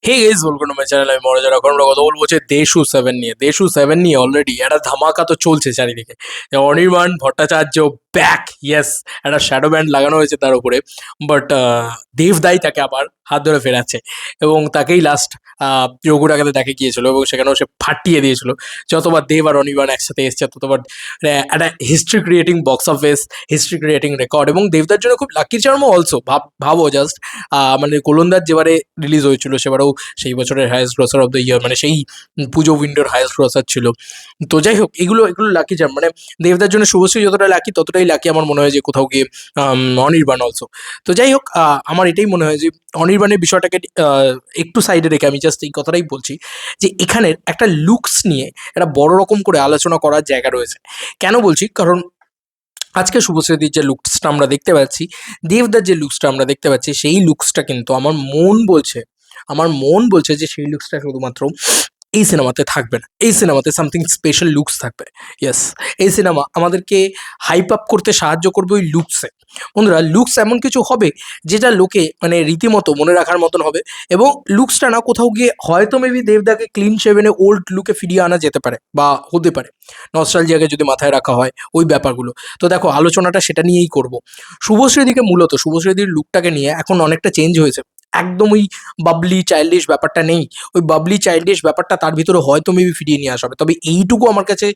Hey guys, welcome to my channel. আমি মনোজ। এখন আমরা কথা বলবো হচ্ছে দেশু 7 নিয়ে। দেশু 7 নিয়ে অলরেডি একটা ধামাকা তো চলছে চারিদিকে। যে অনির্বাণ ভট্টাচার্য ব্যাক, ইয়েস, একটা শ্যাডো ব্যান্ড লাগানো হয়েছে তার উপরে। বাট দেবদাই তাকে আবার হাত ধরে ফেরাচ্ছে এবং তাকেই লাস্ট রঘুরাগাতে দেখে গিয়েছিল এবং সেখানেও সে ফাটিয়ে দিয়েছিল। যতবার দেব আর অনির্বাণ একসাথে এসছে ততবার একটা history creating box office, history creating record. এবং দেবদার জন্য খুব লাকি চার্মও অলসো। ভাবো জাস্ট, মানে গোলন্দাজ যেবারে রিলিজ হয়েছিল সেবারেও সেই বছরের highest grosser of the year, মানে সেই পুজো উইন্ডোর হায়েস্ট গ্রসার ছিল। তো যাই হোক, এগুলো এগুলো লাকি চার্ম। মানে দেবদার জন্য শুভশ্রী যতটা লাকি ততটাই লাকি আমার মনে হয় যে কোথাও গিয়ে অনির্বাণ অলসো। তো যাই হোক, আমার এটাই মনে হয় যে অনির্বাণের বিষয়টাকে একটু সাইডে রেখে আমি জাস্ট এই কথাটাই বলছি যে এখানের একটা লুকস নিয়ে একটা বড় রকম করে আলোচনা করার জায়গা রয়েছে। কেন বলছি? কারণ আজকে শুভশ্রীদির যে লুকসটা আমরা দেখতে পাচ্ছি, দেবদার যে লুকসটা আমরা দেখতে পাচ্ছি, সেই লুকসটা কিন্তু আমার মন বলছে যে সেই লুকসটা শুধুমাত্র এই সিনেমাতে থাকবে না। এই সিনেমাতে সামথিং স্পেশাল লুকস থাকবে। ইয়েস, এই সিনেমা আমাদেরকে হাইপ আপ করতে সাহায্য করবে ওই লুকসে। বন্ধুরা, লুকস এমন কিছু হবে যেটা লোকে মানে রীতিমতো মনে রাখার মতন হবে। এবং লুকসটা না কোথাও গিয়ে হয়তো মেবি দেবদাকে ক্লিন শেভেনে ওল্ড লুকে ফিরিয়ে আনা যেতে পারে বা হতে পারে, নস্টালজিয়াকে যদি মাথায় রাখা হয় ওই ব্যাপারগুলো। তো দেখো, আলোচনাটা সেটা নিয়েই করব। শুভশ্রীদিকে মূলত শুভশ্রীদির লুকটাকে নিয়ে এখন অনেকটা চেঞ্জ হয়েছে। একদম ওই বাবলি চাইল্ডিশ ব্যাপারটা নেই। ওই বাবলি চাইল্ডিশ ব্যাপারটা তার ভিতরে হয়তো মেবি ফিরিয়ে নিয়ে আসা হবে। তবে এইটুকু আমার কাছে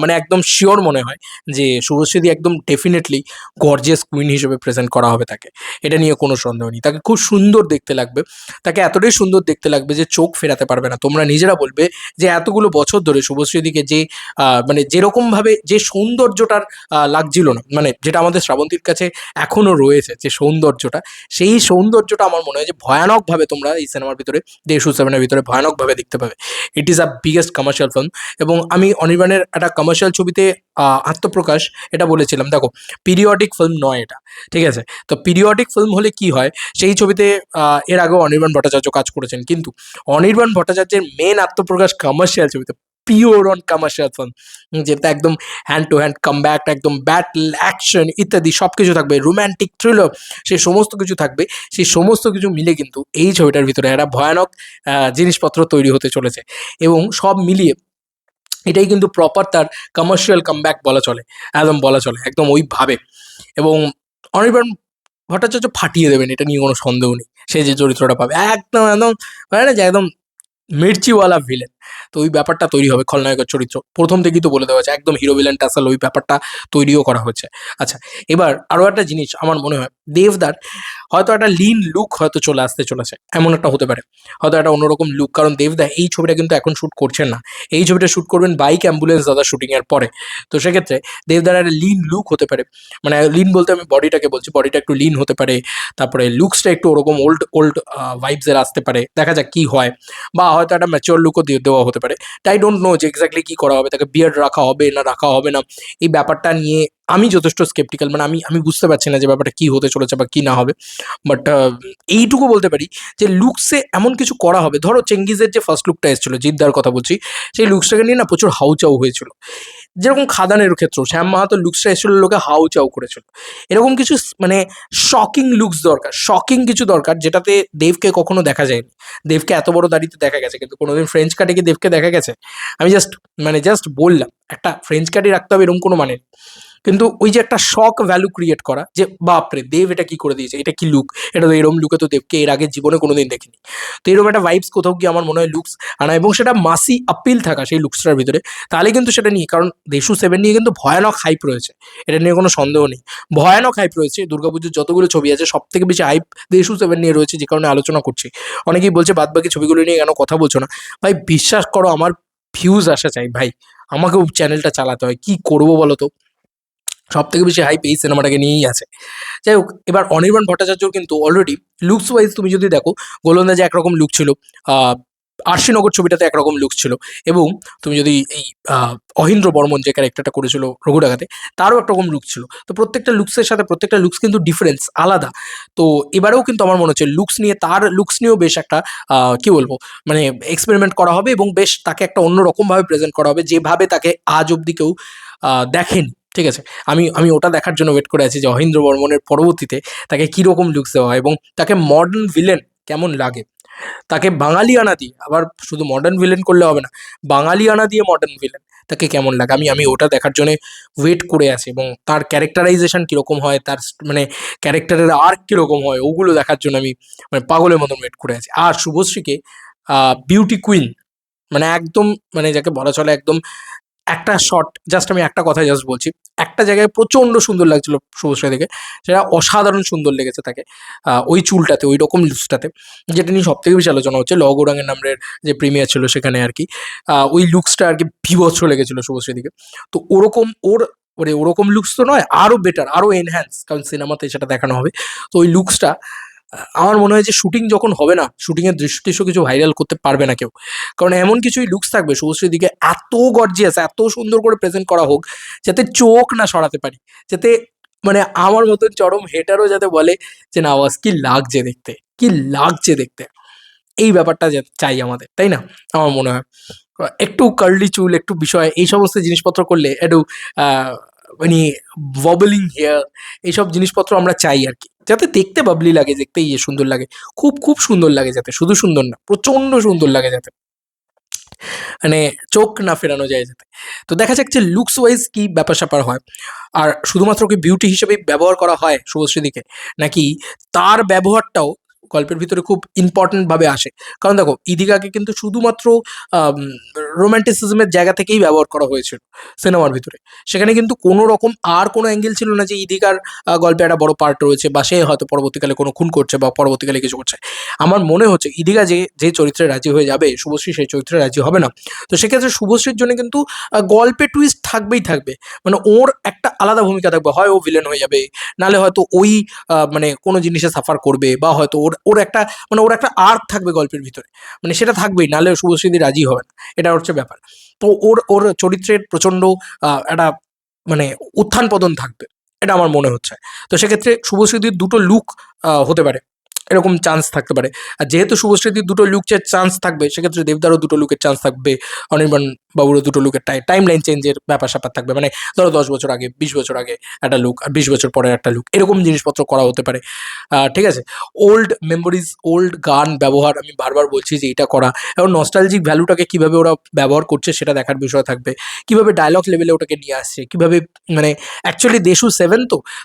মানে একদম শিওর মনে হয় যে শুভশ্রীদি একদম ডেফিনেটলি গর্জিয়াস কুইন হিসেবে প্রেজেন্ট করা হবে তাকে। এটা নিয়ে কোনো সন্দেহ নেই। তাকে খুব সুন্দর দেখতে লাগবে। তাকে এতটাই সুন্দর দেখতে লাগবে যে চোখ ফেরাতে পারবে না। তোমরা নিজেরা বলবে যে এতগুলো বছর ধরে শুভশ্রীদিকে যে মানে যেরকমভাবে যে সৌন্দর্যটার লাগছিল না, মানে যেটা আমাদের শ্রাবন্তীর কাছে এখনও রয়েছে যে সৌন্দর্যটা, সেই সৌন্দর্যটা আমার মনে হয় যে ভয়ানকভাবে তোমরা এই সিনেমার ভিতরে দেশু 7-এর ভিতরে ভয়ানকভাবে দেখতে পাবে। It is a biggest commercial film. এবং আমি অনির্বাণের একটা কমার্শিয়াল ছবিতে আত্মপ্রকাশ এটা বলেছিলাম। দেখো, পিরিয়ডিক ফিল্ম নয় এটা, ঠিক আছে? তো পিরিয়ডিক ফিল্ম হলে কি হয়, সেই ছবিতে এর আগেও অনির্বাণ ভট্টাচার্য কাজ করেছেন, কিন্তু অনির্বাণ ভট্টাচার্যের মেন আত্মপ্রকাশ কমার্শিয়াল ছবিতে, পিওর অন কমার্শিয়াল ফিল্ম, যেটা একদম হ্যান্ড টু হ্যান্ড কমব্যাক, একদম ব্যাটল অ্যাকশন ইত্যাদি সব কিছু থাকবে, রোম্যান্টিক থ্রিলার, সেই সমস্ত কিছু থাকবে। সেই সমস্ত কিছু মিলে কিন্তু এই ছবিটার ভিতরে একটা ভয়ানক জিনিসপত্র তৈরি হতে চলেছে। এবং সব মিলিয়ে এটাই কিন্তু প্রপার তার কমার্শিয়াল কামব্যাক বলা চলে, একদম বলা চলে একদম ওইভাবে। এবং অনির্বাণ ভট্টাচার্য ফাটিয়ে দেবেন, এটা নিয়ে কোনো সন্দেহ নেই। সে যে চরিত্রটা পাবে একদম একদম, হয় না যে একদম মির্চিওয়ালা ভিলেন, তো ওই ব্যাপারটা তৈরি হবে। খলনায়কের চরিত্র প্রথম থেকেই তো বলে দেওয়া আছে, একদম হিরো ভিলেন টাসাল ওই ব্যাপারটা তৈরিও করা হচ্ছে। আচ্ছা, এবার আরও একটা জিনিস আমার মনে হয় দেবদার হয়তো একটা লিন লুক হয়তো চলে আসতে চলেছে, এমন একটা হতে পারে। হয়তো একটা অন্যরকম লুক, কারণ দেবদা এই ছবিটা কিন্তু এখন শ্যুট করছেন না। এই ছবিটা শ্যুট করবেন বাইক অ্যাম্বুলেন্স দাদা শুটিংয়ের পরে। তো সেক্ষেত্রে দেবদার একটা লিন লুক হতে পারে। মানে লিন বলতে আমি বডিটাকে বলছি, বডিটা একটু লিন হতে পারে। তারপরে লুকসটা একটু ওরকম ওল্ড ওল্ড ভাইবসের আসতে পারে, দেখা যাক কি হয়। বা হয়তো একটা ম্যাচিওর লুকও দিয়ে দেওয়া হতে পারে। তাই ডোন্ট নো যে এক্স্যাক্টলি কী করা হবে, তাকে বিয়ার্ড রাখা হবে না রাখা হবে না, এই ব্যাপারটা নিয়ে আমি যথেষ্ট স্কেপটিক্যাল। মানে আমি আমি বুঝতে পারছি না যে ব্যাপারটা কী হতে চলেছে বা কী না হবে। বাট এইটুকু বলতে পারি যে লুকসে এমন কিছু করা হবে। ধরো চেঙ্গিজের যে ফার্স্ট লুকটা এসেছিলো, জিদ্দার কথা বলছি, সেই লুকসটাকে নিয়ে না প্রচুর হাউচাউ হয়েছিল। যেরকম খাদানের ক্ষেত্রেও শ্যাম মাহাতোর লুকসটা এসেছিল, লোকে হাউচাউ করেছিল। এরকম কিছু মানে শকিং লুকস দরকার, শকিং কিছু দরকার, যেটাতে দেবকে কখনো দেখা যায়নি। দেবকে এত বড় দাড়িতে দেখা গেছে, কিন্তু কোনোদিন ফ্রেঞ্চ কাটে কি দেবকে দেখা গেছে? আমি জাস্ট বললাম, একটা ফ্রেঞ্চ কাটই রাখতে হবে এরকম কোনো মানে নেই। কিন্তু ওই যে একটা শক ভ্যালু ক্রিয়েট করা যে বাপরে দেব এটা কি করে দিয়েছে, এটা কি লুক, এটা তো এরম লুকে তো দেবকে এর আগে জীবনে কোনোদিন দেখিনি। তো এরকম একটা ভাইবস কোথাও গিয়ে আমার মনে হয় লুকস আনা, এবং সেটা মাসি আপিল থাকা সেই লুকসটার ভিতরে, তাহলে কিন্তু সেটা নিয়ে, কারণ দেশু 7 নিয়ে কিন্তু ভয়ানক হাইপ রয়েছে, এটা নিয়ে কোনো সন্দেহ নেই। ভয়ানক হাইপ রয়েছে। দুর্গাপুজোর যতগুলো ছবি আছে সব থেকে বেশি হাইপ দেশু 7 নিয়ে রয়েছে, যে কারণে আলোচনা করছি। অনেকেই বলছে বাদবাকি ছবিগুলো নিয়ে কেন কথা বলছো না। ভাই বিশ্বাস করো, আমার ভিউজ আসা চাই ভাই, আমাকেও চ্যানেলটা চালাতে হয়, কি করবো বলো তো। সব থেকে বেশি হাইপ এই সিনেমাটাকে নিয়েই আছে। যাই হোক, এবার অনির্বাণ ভট্টাচার্যর কিন্তু অলরেডি লুকস ওয়াইজ তুমি যদি দেখো, গোলন্দাজে একরকম লুক ছিল, আরশিনগর ছবিটাতে একরকম লুক ছিল, এবং তুমি যদি এই অহিন্দ্র বর্মন যে ক্যারেক্টারটা করেছিল রঘুরাগাতে, তারও একরকম লুক ছিল। তো প্রত্যেকটা লুকসের সাথে প্রত্যেকটা লুকস কিন্তু ডিফারেন্স আলাদা। তো এবারেও কিন্তু আমার মনে হচ্ছে লুকস নিয়ে, তার লুকস নিয়েও বেশ একটা কি বলবো, মানে এক্সপেরিমেন্ট করা হবে, এবং বেশ তাকে একটা অন্যরকমভাবে প্রেজেন্ট করা হবে, যেভাবে তাকে আজ অব্দি কেউ দেখেনি। ঠিক আছে? আমি আমি ওটা দেখার জন্য ওয়েট করে আছি যে অহিন্দ্র বর্মনের পরবর্তীতে তাকে কীরকম লুকস দেওয়া হয় এবং তাকে মডার্ন ভিলেন কেমন লাগে। তাকে বাঙালিয়ানা দিয়ে, আবার শুধু মডার্ন ভিলেন করলে হবে না, বাঙালিয়ানা দিয়ে মডার্ন ভিলেন তাকে কেমন লাগে, আমি ওটা দেখার জন্য ওয়েট করে আছি। এবং তার ক্যারেক্টারাইজেশন কীরকম হয়, তার মানে ক্যারেক্টারের আর্ক কীরকম হয়, ওগুলো দেখার জন্য আমি মানে পাগলের মতন ওয়েট করে আছি। আর শুভশ্রীকে বিউটি কুইন, মানে একদম, মানে যাকে বলা চলে একদম একটা শট, জাস্ট আমি একটা কথাই জাস্ট বলছি, একটা জায়গায় প্রচণ্ড সুন্দর লাগছিল শুভশ্রী দেখে, সেটা অসাধারণ সুন্দর লেগেছে তাকে ওই চুলটাতে, ওই রকম লুকসটাতে, যেটা নিয়ে সব থেকে বেশি আলোচনা হচ্ছে লগোরাঙের নামের যে প্রিমিয়ার ছিল সেখানে আর কি। ওই লুকসটা আর কি বিভৎস লেগেছিল শুভশ্রী দিকে। তো ওরকম ওরকম লুকস তো নয়, আরও বেটার, আরও এনহ্যান্স, কারণ সিনেমাতে সেটা দেখানো হবে। তো ওই লুকসটা আমার মনে হয় যে শুটিং যখন হবে না, শুটিংয়ের দৃশ্য টিশ্য কিছু ভাইরাল করতে পারবে না কেউ, কারণ এমন কিছুই লুকস থাকবে শুভশ্রীর দিকে, এত গর্জিয়াস, এত সুন্দর করে প্রেজেন্ট করা হোক যাতে চোখ না সরাতে পারি, যাতে মানে আমার মতন চরম হেটারও যাতে বলে যে না আওয়াজ কি লাগছে দেখতে, কি লাগছে দেখতে, এই ব্যাপারটা চাই আমাদের, তাই না? আমার মনে হয় একটু কার্লি চুল, একটু বিষয়, এই সমস্ত জিনিসপত্র করলে একটু মানে ওয়াবলিং হেয়ার, এইসব জিনিসপত্র আমরা চাই আর কি, যাতে দেখতে বাবলি লাগে, দেখতে সুন্দর লাগে, খুব খুব সুন্দর লাগে, যাতে শুধু সুন্দর না, প্রচণ্ড সুন্দর লাগে, যাতে মানে চোখ না ফেরানো যায় যাতে। তো দেখা যাক যে লুকস ওয়াইজ কি ব্যাপার স্যাপার হয়, আর শুধুমাত্র কি বিউটি হিসেবেই ব্যবহার করা হয় শুভশ্রীদিকে, নাকি তার ব্যবহারটাও গল্পের ভিতরে খুব ইম্পর্টেন্টভাবে আসে। কারণ দেখো ইদিকাকে কিন্তু শুধুমাত্র রোম্যান্টিসিজমের জায়গা থেকেই ব্যবহার করা হয়েছিল সিনেমার ভিতরে, সেখানে কিন্তু কোনো রকম আর কোনো অ্যাঙ্গেল ছিল না যে ইদিকার গল্পে একটা বড় পার্ট রয়েছে, বা সে হয়তো পরবর্তীকালে কোনো খুন করছে বা পরবর্তীকালে কিছু করছে। আমার মনে হচ্ছে ইদিকা যে যে চরিত্রে রাজি হয়ে যাবে, শুভশ্রী সেই চরিত্রে রাজি হবে না। তো সেক্ষেত্রে শুভশ্রীর জন্য কিন্তু গল্পে টুইস্ট থাকবেই থাকবে, মানে ওর একটা আলাদা ভূমিকা থাকবে, হয় ও ভিলেন হয়ে যাবে, নাহলে হয়তো ওই মানে কোনো জিনিসে সাফার করবে, বা হয়তো ওর ওর একটা মানে ওর একটা আর্ক থাকবে গল্পের ভিতরে, মানে সেটা থাকবেই, নাহলে শুভশ্রীদি রাজি হবে না, এটা হচ্ছে ব্যাপার। তো ওর ওর চরিত্রের প্রচণ্ড একটা মানে উত্থান পতন থাকবে, এটা আমার মনে হচ্ছে। তো সেক্ষেত্রে শুভশ্রীদির দুটো লুক হতে পারে, এরকম চান্স থাকতে পারে। আর যেহেতু শুভশ্রীদির দুটো লুকের চান্স থাকবে, সেক্ষেত্রে দেবদারও দুটো লুকের চান্স থাকবে, অনির্বাণ বাবুরও দুটো লুকের টাইম লাইন চেঞ্জের ব্যাপার স্যাপার থাকবে, মানে ধরো 10 বছর আগে, 20 বছর আগে একটা লুক, আর 20 বছর পরে একটা লুক, এরকম জিনিসপত্র করা হতে পারে। ঠিক আছে, ওল্ড মেমোরিজ, ওল্ড গান ব্যবহার, আমি বারবার বলছি যে এটা করা, এবং নস্টালজিক ভ্যালুটাকে কীভাবে ওরা ব্যবহার করছে সেটা দেখার বিষয় থাকবে, কীভাবে ডায়লগ লেভেলে ওটাকে নিয়ে আসছে, কীভাবে মানে অ্যাকচুয়ালি দেশু সেভেন,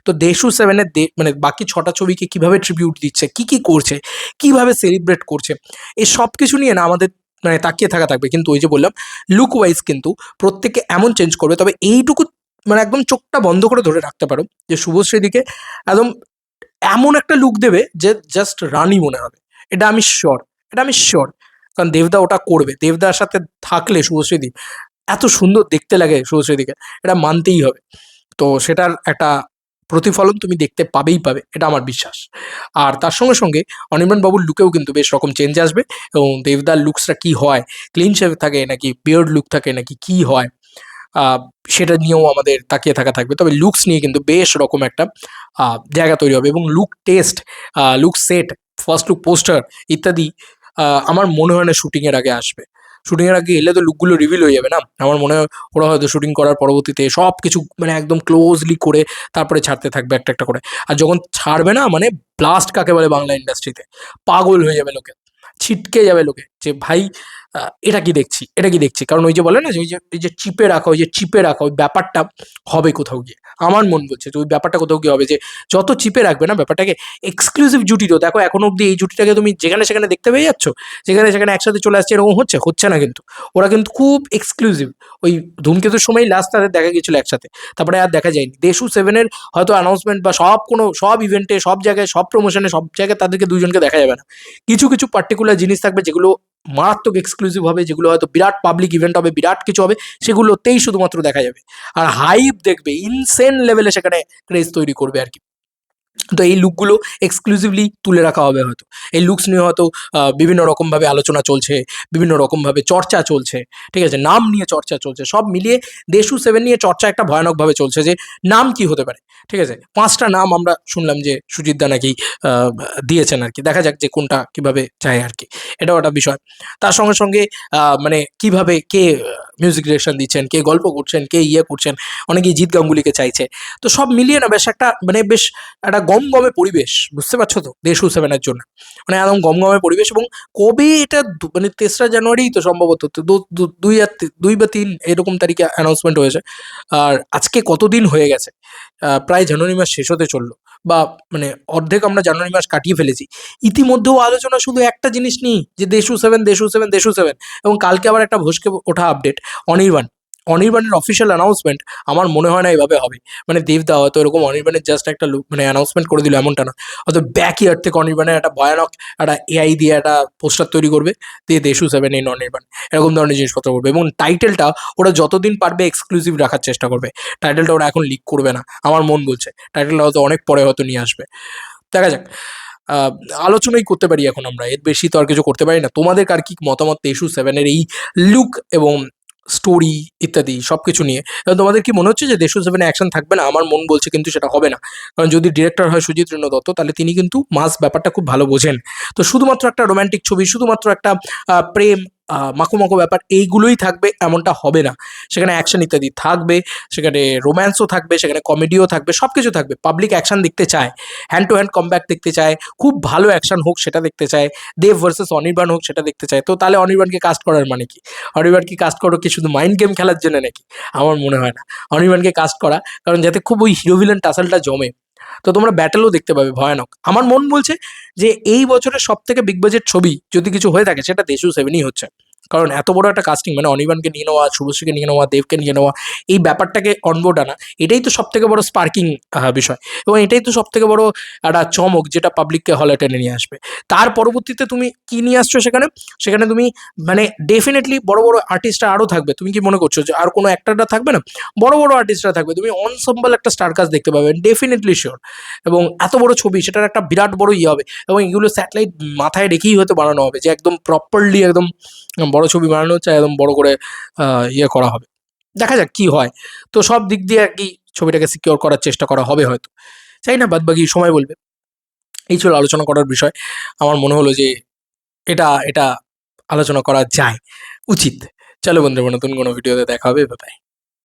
তো দেশু সেভেনের মানে বাকি 6টা ছবিকে কীভাবে ট্রিবিউট দিচ্ছে, কী করছে, কীভাবে সেলিব্রেট করছে, এই সব কিছু নিয়ে না আমাদের মানে তাকিয়ে থাকা থাকবে। কিন্তু ওই যে বললাম, লুক ওয়াইজ কিন্তু প্রত্যেকে এমন চেঞ্জ করবে, তবে এইটুকু মানে একদম চোখটা বন্ধ করে ধরে রাখতে পারো যে শুভশ্রীদিকে একদম এমন একটা লুক দেবে যে জাস্ট রানী মনে হবে, এটা আমি শিওর, এটা আমি শিওর। কারণ দেবদা ওটা করবে, দেবদার সাথে থাকলে শুভশ্রীদি এত সুন্দর দেখতে লাগে শুভশ্রীদিকে, এটা মানতেই হবে। তো সেটার একটা প্রতিফলন তুমি দেখতে পাবেই পাবে, এটা আমার বিশ্বাস। আর তার সঙ্গে সঙ্গে অনির্বাণ বাবুর লুকেও কিন্তু বেশ রকম চেঞ্জ আসবে, এবং দেবদার লুকসটা কী হয়, ক্লিন শেভ থাকে নাকি বিয়ার্ড লুক থাকে নাকি কী হয়, আহ, সেটা নিয়েও আমাদের তাকিয়ে থাকা থাকবে। তবে লুকস নিয়ে কিন্তু বেশ রকম একটা জায়গা তৈরি হবে, এবং look test, look set, first look poster ইত্যাদি আমার মনে হয় না শুটিংয়ের আগে আসবে। শুটিংয়ের আগে এলে তো লুকগুলো রিভিল হয়ে যাবে না, আমার মনে হয় ওরা হয়তো শুটিং করার পরবর্তীতে সব কিছু মানে একদম ক্লোজলি করে তারপরে ছাড়তে থাকবে একটা একটা করে। আর যখন ছাড়বে না, মানে ব্লাস্ট কাকে বলে বাংলা ইন্ডাস্ট্রিতে, পাগল হয়ে যাবে লোকে, ছিটকে যাবে লোকে যে ভাই এটা কি দেখছি, এটা কি দেখছি। কারণ ওই যে বলে না যে ওই যে চিপে রাখা, ওই যে চিপে রাখা, ওই ব্যাপারটা হবে কোথাও গিয়ে, আমার মন বলছে যে ওই ব্যাপারটা কোথাও গিয়ে হবে, যে যত চিপে রাখবে না ব্যাপারটাকে, এক্সক্লুসিভ জুটি তো দেখো এখনো অব্দি এই জুটিটাকে তুমি যেখানে সেখানে দেখতে পেয়ে যাচ্ছ, যেখানে সেখানে একসাথে চলে আসছে, এরকম হচ্ছে না কিন্তু, ওরা কিন্তু খুব এক্সক্লুসিভ। ওই ধূমকেতুর সময় লাস্ট তাদের দেখা গিয়েছিল একসাথে, তারপরে আর দেখা যায়নি। দেশু সেভেনের হয়তো অ্যানাউন্সমেন্ট বা সব ইভেন্টে, সব জায়গায়, সব প্রমোশনে, সব জায়গায় তাদেরকে দুজনকে দেখা যাবে না। কিছু কিছু পার্টিকুলার জিনিস থাকবে যেগুলো মারাত্মক এক্সক্লুসিভ হবে, যেগুলো হয়তো বিরাট পাবলিক ইভেন্ট হবে, বিরাট কিছু হবে, সেগুলোতেই শুধুমাত্র দেখা যাবে। আর হাইপ দেখবে ইনসেন লেভেলে, সেখানে ক্রেজ তৈরি করবে আর কি। তো এই লুকগুলো এক্সক্লুসিভলি তুলে রাখা হবে হয়তো, এই লুকস নিয়ে হয়তো বিভিন্ন রকমভাবে আলোচনা চলছে, বিভিন্ন রকমভাবে চর্চা চলছে, ঠিক আছে, নাম নিয়ে চর্চা চলছে, সব মিলিয়ে দেশু সেভেন নিয়ে চর্চা একটা ভয়ানকভাবে চলছে, যে নাম কি হতে পারে। ঠিক আছে, 5টা নাম আমরা শুনলাম যে সুজিতদা নাকি দিয়েছেন আর কি, দেখা যাক যে কোনটা কিভাবে চায় আর কি, এটাও একটা বিষয়। তার সঙ্গে সঙ্গে মানে কিভাবে কে মিউজিক ডিরেকশন দিচ্ছেন, কে গল্প করছেন, কে ইয়ে করছেন, অনেকেই জিৎ গাঙ্গুলিকে চাইছে। তো সব মিলিয়ে না বেশ একটা মানে বেশ একটা গমগমে পরিবেশ, বুঝতে পারছো তো দেশু সেভেনের জন্য, মানে একদম গমগমে পরিবেশ। এবং কবে এটা মানে 3রা জানুয়ারি তো সম্ভবত, তো 2 বা 3 এরকম তারিখে অ্যানাউন্সমেন্ট হয়েছে। আর আজকে কতদিন হয়ে গেছে, প্রায় জানুয়ারি মাস শেষ হতে চললো, বা মানে অর্ধেক আমরা জানুয়ারি মাস কাটিয়ে ফেলেছি। ইতিমধ্যেও আলোচনা শুধু একটা জিনিস নিয়ে, যে দেশু সেভেন, দেশু সেভেন, দেশু সেভেন। এবং কালকে আবার একটা ভসকে ওঠা আপডেট, অনির্বাণ, অনির্বাণের অফিসিয়াল অ্যানাউন্সমেন্ট আমার মনে হয় না এভাবে হবে। মানে দেবদা হয়তো এরকম অনির্বাণের জাস্ট একটা মানে অ্যানাউন্সমেন্ট করে দিল এমনটা না, হয়তো ব্যাক ইয়ার থেকে অনির্বাণের একটা ভয়ানক একটা এআই দিয়ে একটা পোস্টার তৈরি করবে, দিয়ে দেশু সেভেন ইন অনির্বাণ, এরকম ধরনের জিনিসপত্র করবে। এবং টাইটেলটা ওরা যতদিন পারবে এক্সক্লুসিভ রাখার চেষ্টা করবে, টাইটেলটা ওরা এখন লিক করবে না, আমার মন বলছে টাইটেলটা হয়তো অনেক পরে হয়তো নিয়ে আসবে, দেখা যাক। আহ, আলোচনাই করতে পারি এখন আমরা, এর বেশি তো আর কিছু করতে পারি না। তোমাদের কার কি মতামত দেশু সেভেনের এই লুক এবং স্টোরি ইত্যাদি সবকিছু নিয়ে? তোমাদের কি মনে হচ্ছে যে দেশু সেভেনে অ্যাকশন থাকবে না? আমার মন বলছে কিন্তু সেটা হবে না, কারণ যদি ডিরেক্টর হয় সুজিত রেণু দত্ত, তাহলে তিনি কিন্তু মাস ব্যাপারটা খুব ভালো বোঝেন। তো শুধুমাত্র একটা রোমান্টিক ছবি, শুধুমাত্র একটা প্রেম মাখো মাখো ব্যাপার এইগুলোই থাকবে এমনটা হবে না। সেখানে অ্যাকশন ইত্যাদি থাকবে, সেখানে রোম্যান্সও থাকবে, সেখানে কমেডিও থাকবে, সব কিছু থাকবে। পাবলিক অ্যাকশন দেখতে চায়, হ্যান্ড টু হ্যান্ড কমব্যাক দেখতে চায়, খুব ভালো অ্যাকশন হোক সেটা দেখতে চায়, দেব ভার্সেস অনির্বাণ হোক সেটা দেখতে চায়। তো তাহলে অনির্বাণকে কাস্ট করার মানে কি? অনির্বাণকে কাস্ট করো কি শুধু মাইন্ড গেম খেলার জন্য নাকি? আমার মনে হয় না। অনির্বাণকে কাস্ট করা কারণ যাতে খুব ওই হিরো ভিলেন টাসেলটা জমে। তো তোমরা ব্যাটেলও দেখতে পাবে ভয়ানক। আমার মন বলছে যে এই বছরের সব থেকে বিগ বাজেট ছবি যদি কিছু হয়ে থাকে সেটা দেশু সেভেনই হচ্ছে। কারণ এত বড় একটা কাস্টিং, মানে অনির্বাণকে নিয়ে নেওয়া, শুভশ্রীকে নিয়ে নেওয়া, দেবকে নিয়ে নেওয়া, এই ব্যাপারটাকে অনবোর্ড আনা, এটাই তো সব থেকে বড় স্পার্কিং বিষয়। এবং এটাই তো সব থেকে বড় একটা চমক, যেটা পাবলিককে হলে টেনে নিয়ে আসবে। তার পরবর্তীতে তুমি কি নিয়ে আসছো সেখানে? সেখানে তুমি মানে ডেফিনেটলি বড় বড় আর্টিস্টরা আরও থাকবে। তুমি কি মনে করছো যে আর কোনো অ্যাক্টররা থাকবে না? বড় বড় আর্টিস্টরা থাকবে, তুমি অনসম্বল একটা স্টার কাস্ট দেখতে পাবে ডেফিনেটলি শিওর। এবং এত বড় ছবি, সেটার একটা বিরাট বড় ইয়ে হবে। এবং এগুলো স্যাটেলাইট মাথায় রেখেই হয়তো বানানো হবে, যে একদম প্রপারলি একদম বড় ছবি বানানো হচ্ছে, একদম বড় করে ইয়ে করা হবে। দেখা যাক কি হয়। তো সব দিক দিয়ে আর কি ছবিটাকে সিকিওর করার চেষ্টা করা হবে হয়তো, চাই না, বাদ বাকি সময় বলবে। এই ছিল আলোচনা করার বিষয়। আমার মনে হলো যে এটা এটা আলোচনা করা যায়, উচিত। চলো বন্ধুরা, নতুন কোনো ভিডিওতে দেখা হবে, বাই।